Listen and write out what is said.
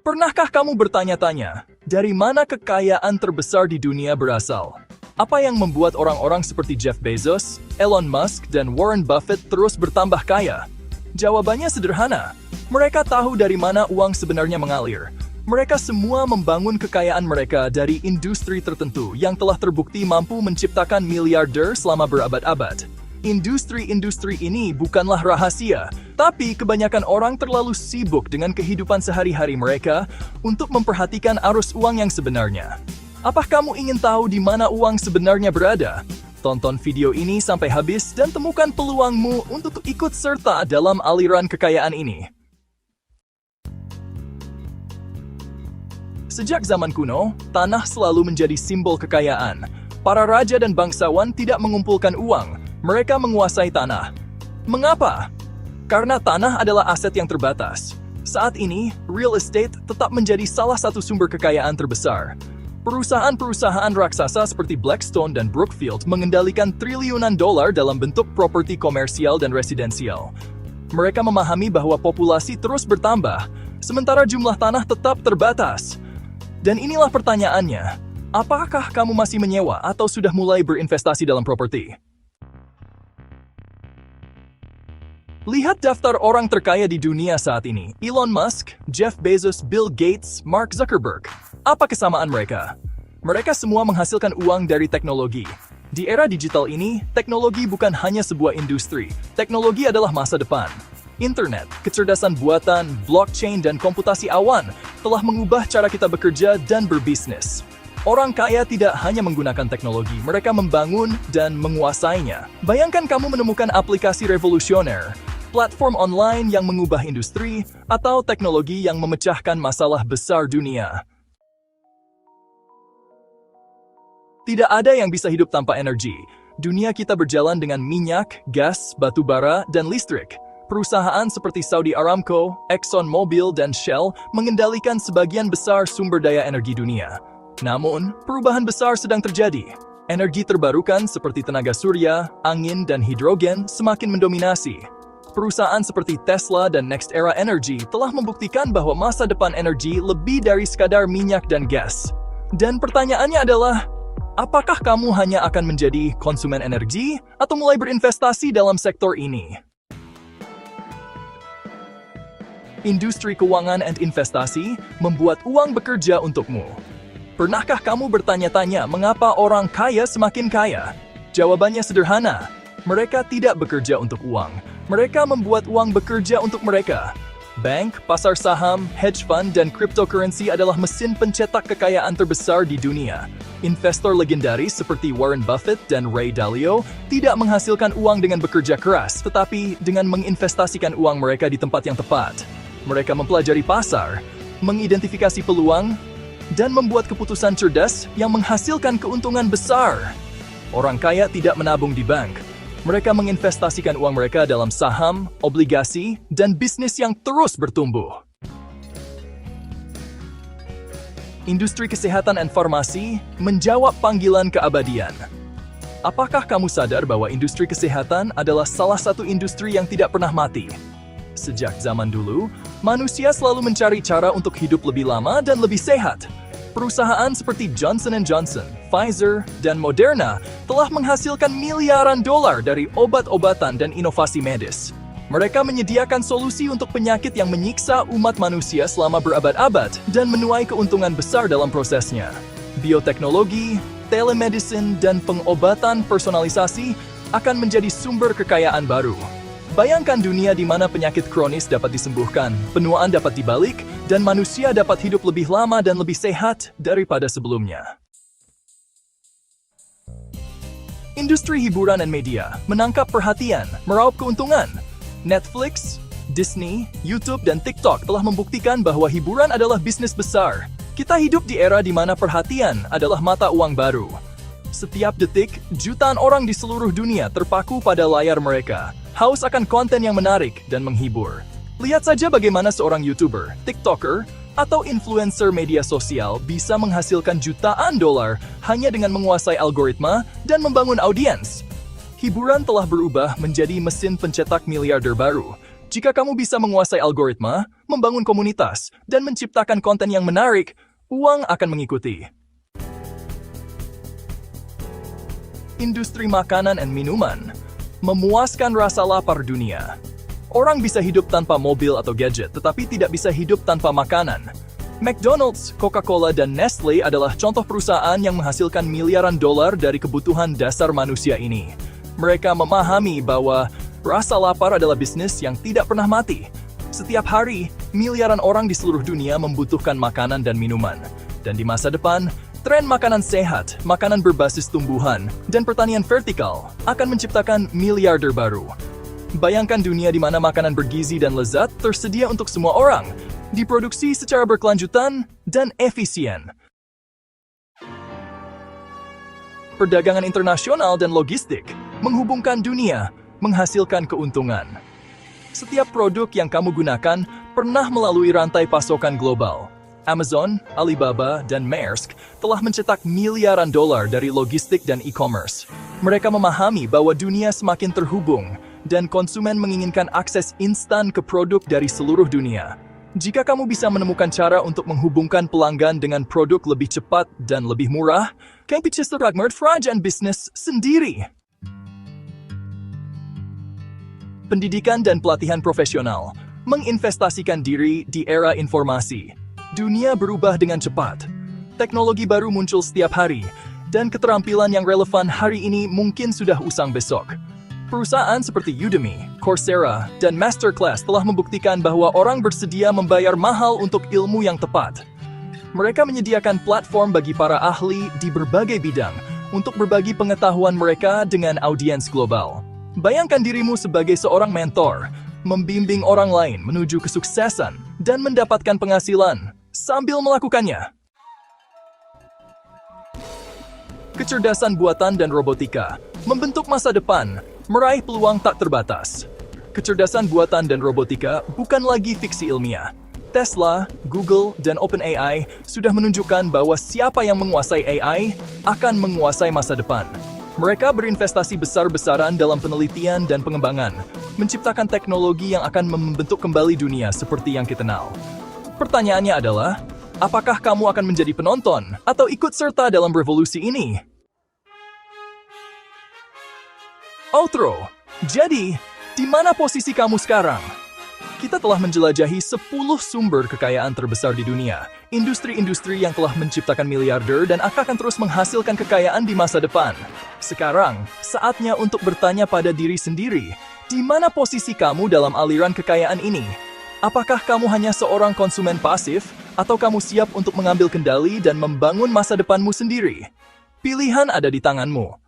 Pernahkah kamu bertanya-tanya, dari mana kekayaan terbesar di dunia berasal? Apa yang membuat orang-orang seperti Jeff Bezos, Elon Musk, dan Warren Buffett terus bertambah kaya? Jawabannya sederhana. Mereka tahu dari mana uang sebenarnya mengalir. Mereka semua membangun kekayaan mereka dari industri tertentu yang telah terbukti mampu menciptakan miliarder selama berabad-abad. Industri-industri ini bukanlah rahasia, tapi kebanyakan orang terlalu sibuk dengan kehidupan sehari-hari mereka untuk memperhatikan arus uang yang sebenarnya. Apa kamu ingin tahu di mana uang sebenarnya berada? Tonton video ini sampai habis dan temukan peluangmu untuk ikut serta dalam aliran kekayaan ini. Sejak zaman kuno, tanah selalu menjadi simbol kekayaan. Para raja dan bangsawan tidak mengumpulkan uang, mereka menguasai tanah. Mengapa? Karena tanah adalah aset yang terbatas. Saat ini, real estate tetap menjadi salah satu sumber kekayaan terbesar. Perusahaan-perusahaan raksasa seperti Blackstone dan Brookfield mengendalikan triliunan dolar dalam bentuk properti komersial dan residensial. Mereka memahami bahwa populasi terus bertambah, sementara jumlah tanah tetap terbatas. Dan inilah pertanyaannya, apakah kamu masih menyewa atau sudah mulai berinvestasi dalam properti? Lihat daftar orang terkaya di dunia saat ini. Elon Musk, Jeff Bezos, Bill Gates, Mark Zuckerberg. Apa kesamaan mereka? Mereka semua menghasilkan uang dari teknologi. Di era digital ini, teknologi bukan hanya sebuah industri. Teknologi adalah masa depan. Internet, kecerdasan buatan, blockchain, dan komputasi awan telah mengubah cara kita bekerja dan berbisnis. Orang kaya tidak hanya menggunakan teknologi, mereka membangun dan menguasainya. Bayangkan kamu menemukan aplikasi revolusioner, platform online yang mengubah industri, atau teknologi yang memecahkan masalah besar dunia. Tidak ada yang bisa hidup tanpa energi. Dunia kita berjalan dengan minyak, gas, batu bara, dan listrik. Perusahaan seperti Saudi Aramco, Exxon Mobil, dan Shell mengendalikan sebagian besar sumber daya energi dunia. Namun, perubahan besar sedang terjadi. Energi terbarukan seperti tenaga surya, angin, dan hidrogen semakin mendominasi. Perusahaan seperti Tesla dan NextEra Energy telah membuktikan bahwa masa depan energi lebih dari sekadar minyak dan gas. Dan pertanyaannya adalah, apakah kamu hanya akan menjadi konsumen energi atau mulai berinvestasi dalam sektor ini? Industri keuangan dan investasi membuat uang bekerja untukmu. Pernahkah kamu bertanya-tanya mengapa orang kaya semakin kaya? Jawabannya sederhana. Mereka tidak bekerja untuk uang. Mereka membuat uang bekerja untuk mereka. Bank, pasar saham, hedge fund, dan cryptocurrency adalah mesin pencetak kekayaan terbesar di dunia. Investor legendaris seperti Warren Buffett dan Ray Dalio tidak menghasilkan uang dengan bekerja keras, tetapi dengan menginvestasikan uang mereka di tempat yang tepat. Mereka mempelajari pasar, mengidentifikasi peluang, dan membuat keputusan cerdas yang menghasilkan keuntungan besar. Orang kaya tidak menabung di bank. Mereka menginvestasikan uang mereka dalam saham, obligasi, dan bisnis yang terus bertumbuh. Industri kesehatan dan farmasi menjawab panggilan keabadian. Apakah kamu sadar bahwa industri kesehatan adalah salah satu industri yang tidak pernah mati? Sejak zaman dulu, manusia selalu mencari cara untuk hidup lebih lama dan lebih sehat. Perusahaan seperti Johnson & Johnson, Pfizer, dan Moderna telah menghasilkan miliaran dolar dari obat-obatan dan inovasi medis. Mereka menyediakan solusi untuk penyakit yang menyiksa umat manusia selama berabad-abad dan menuai keuntungan besar dalam prosesnya. Bioteknologi, telemedicine, dan pengobatan personalisasi akan menjadi sumber kekayaan baru. Bayangkan dunia di mana penyakit kronis dapat disembuhkan, penuaan dapat dibalik, dan manusia dapat hidup lebih lama dan lebih sehat daripada sebelumnya. Industri hiburan dan media menangkap perhatian, meraup keuntungan. Netflix, Disney, YouTube, dan TikTok telah membuktikan bahwa hiburan adalah bisnis besar. Kita hidup di era di mana perhatian adalah mata uang baru. Setiap detik, jutaan orang di seluruh dunia terpaku pada layar mereka, haus akan konten yang menarik dan menghibur. Lihat saja bagaimana seorang YouTuber, TikToker, atau influencer media sosial bisa menghasilkan jutaan dolar hanya dengan menguasai algoritma dan membangun audiens. Hiburan telah berubah menjadi mesin pencetak miliarder baru. Jika kamu bisa menguasai algoritma, membangun komunitas, dan menciptakan konten yang menarik, uang akan mengikuti. Industri makanan dan minuman memuaskan rasa lapar dunia. Orang bisa hidup tanpa mobil atau gadget, tetapi tidak bisa hidup tanpa makanan. McDonald's, Coca-Cola, dan Nestle adalah contoh perusahaan yang menghasilkan miliaran dolar dari kebutuhan dasar manusia ini. Mereka memahami bahwa rasa lapar adalah bisnis yang tidak pernah mati. Setiap hari, miliaran orang di seluruh dunia membutuhkan makanan dan minuman. Dan di masa depan, tren makanan sehat, makanan berbasis tumbuhan, dan pertanian vertikal akan menciptakan miliarder baru. Bayangkan dunia di mana makanan bergizi dan lezat tersedia untuk semua orang, diproduksi secara berkelanjutan dan efisien. Perdagangan internasional dan logistik menghubungkan dunia, menghasilkan keuntungan. Setiap produk yang kamu gunakan pernah melalui rantai pasokan global. Amazon, Alibaba, dan Maersk telah mencetak miliaran dolar dari logistik dan e-commerce. Mereka memahami bahwa dunia semakin terhubung dan konsumen menginginkan akses instan ke produk dari seluruh dunia. Jika kamu bisa menemukan cara untuk menghubungkan pelanggan dengan produk lebih cepat dan lebih murah, kamu bisa mengembangkan bisnis sendiri. Pendidikan dan pelatihan profesional menginvestasikan diri di era informasi. Dunia berubah dengan cepat. Teknologi baru muncul setiap hari, dan keterampilan yang relevan hari ini mungkin sudah usang besok. Perusahaan seperti Udemy, Coursera, dan Masterclass telah membuktikan bahwa orang bersedia membayar mahal untuk ilmu yang tepat. Mereka menyediakan platform bagi para ahli di berbagai bidang untuk berbagi pengetahuan mereka dengan audiens global. Bayangkan dirimu sebagai seorang mentor, membimbing orang lain menuju kesuksesan dan mendapatkan penghasilan sambil melakukannya. Kecerdasan buatan dan robotika membentuk masa depan, meraih peluang tak terbatas. Kecerdasan buatan dan robotika bukan lagi fiksi ilmiah. Tesla, Google, dan OpenAI sudah menunjukkan bahwa siapa yang menguasai AI akan menguasai masa depan. Mereka berinvestasi besar-besaran dalam penelitian dan pengembangan, menciptakan teknologi yang akan membentuk kembali dunia seperti yang kita kenal. Pertanyaannya adalah, apakah kamu akan menjadi penonton atau ikut serta dalam revolusi ini? Outro. Jadi, di mana posisi kamu sekarang? Kita telah menjelajahi 10 sumber kekayaan terbesar di dunia, industri-industri yang telah menciptakan miliarder dan akan terus menghasilkan kekayaan di masa depan. Sekarang, saatnya untuk bertanya pada diri sendiri, di mana posisi kamu dalam aliran kekayaan ini? Apakah kamu hanya seorang konsumen pasif, atau kamu siap untuk mengambil kendali dan membangun masa depanmu sendiri? Pilihan ada di tanganmu.